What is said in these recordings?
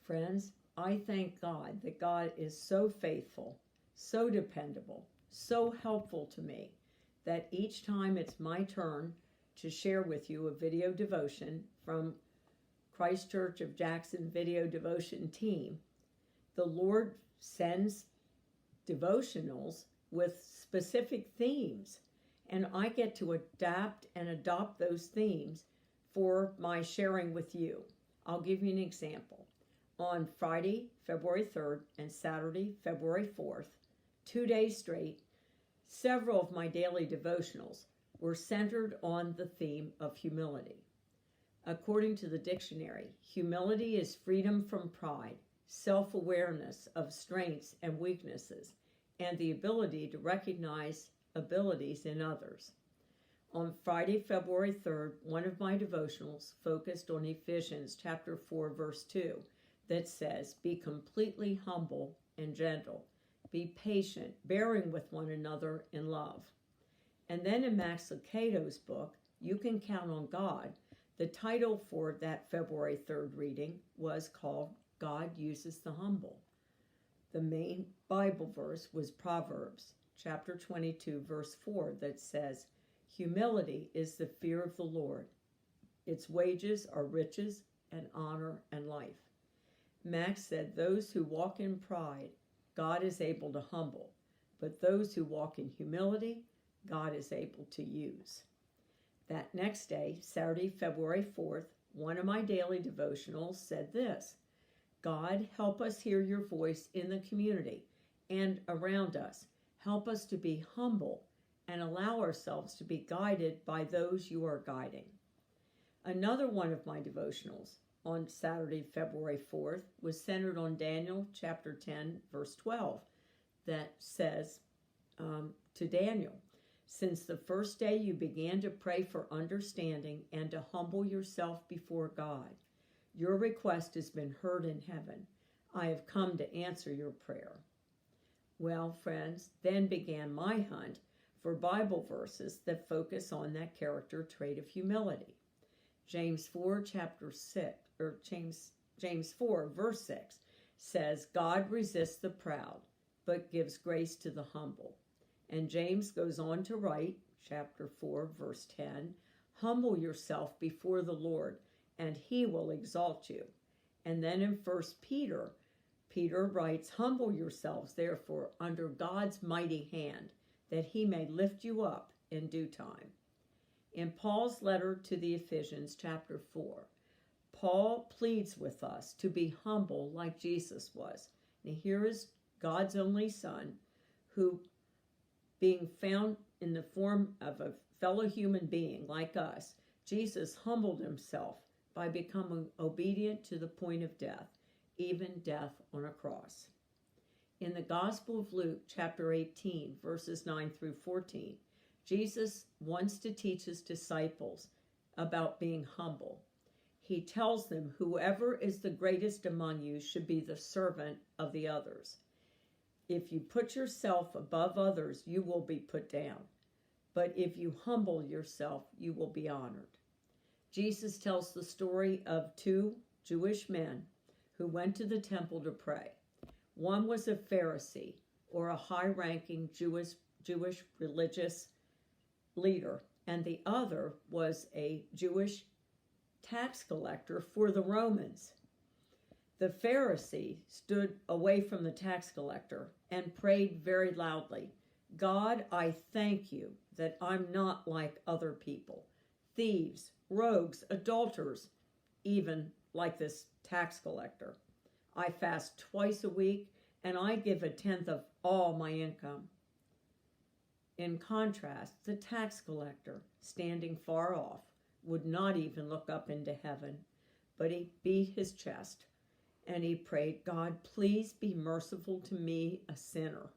Friends, I thank God that God is so faithful, so dependable, so helpful to me that each time it's my turn to share with you a video devotion from Christ Church of Jackson Video Devotion Team, the Lord sends devotionals with specific themes, and I get to adapt and adopt those themes for my sharing with you. I'll give you an example. On Friday, February 3rd, and Saturday, February 4th, 2 days straight, several of my daily devotionals were centered on the theme of humility. According to the dictionary, humility is freedom from pride, self-awareness of strengths and weaknesses, and the ability to recognize abilities in others. On Friday, February 3rd, one of my devotionals focused on Ephesians chapter 4, verse 2, that says, "Be completely humble and gentle. Be patient, bearing with one another in love." And then in Max Lucado's book, You Can Count on God, the title for that February 3rd reading was called God Uses the Humble. The main Bible verse was Proverbs chapter 22, verse 4, that says, "Humility is the fear of the Lord. Its wages are riches and honor and life." Max said, "Those who walk in pride, God is able to humble, but those who walk in humility, God is able to use." That next day, Saturday, February 4th, one of my daily devotionals said this: "God, help us hear your voice in the community and around us. Help us to be humble and allow ourselves to be guided by those you are guiding." Another one of my devotionals on Saturday, February 4th, was centered on Daniel chapter 10, verse 12, that says to Daniel, "Since the first day you began to pray for understanding and to humble yourself before God, your request has been heard in heaven. I have come to answer your prayer." Well, friends, then began my hunt for Bible verses that focus on that character trait of humility. James 4, verse 6 says, "God resists the proud, but gives grace to the humble." And James goes on to write, chapter 4, verse 10, "Humble yourself before the Lord, and he will exalt you." And then in 1 Peter, Peter writes, "Humble yourselves, therefore, under God's mighty hand, that he may lift you up in due time." In Paul's letter to the Ephesians, chapter 4, Paul pleads with us to be humble like Jesus was. Now here is God's only Son, who, being found in the form of a fellow human being like us, Jesus humbled himself by becoming obedient to the point of death, even death on a cross. In the Gospel of Luke, chapter 18, verses 9 through 14, Jesus wants to teach his disciples about being humble. He tells them, "Whoever is the greatest among you should be the servant of the others. If you put yourself above others, you will be put down. But if you humble yourself, you will be honored." Jesus tells the story of two Jewish men who went to the temple to pray. One was a Pharisee, or a high-ranking Jewish religious leader, and the other was a Jewish tax collector for the Romans. The Pharisee stood away from the tax collector and prayed very loudly, "God, I thank you that I'm not like other people, thieves, rogues, adulterers, even like this tax collector. I fast twice a week, and I give a tenth of all my income." In contrast, the tax collector, standing far off, would not even look up into heaven, but he beat his chest and he prayed, "God, please be merciful to me, a sinner."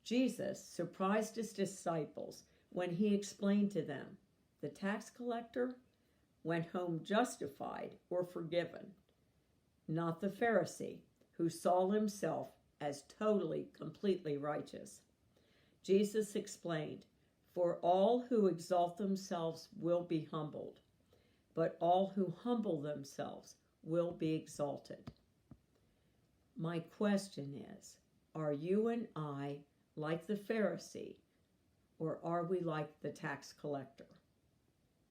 Jesus surprised his disciples when he explained to them, the tax collector went home justified or forgiven, not the Pharisee, who saw himself as totally, completely righteous. Jesus explained, "For all who exalt themselves will be humbled, but all who humble themselves will be exalted." My question is, are you and I like the Pharisee, or are we like the tax collector?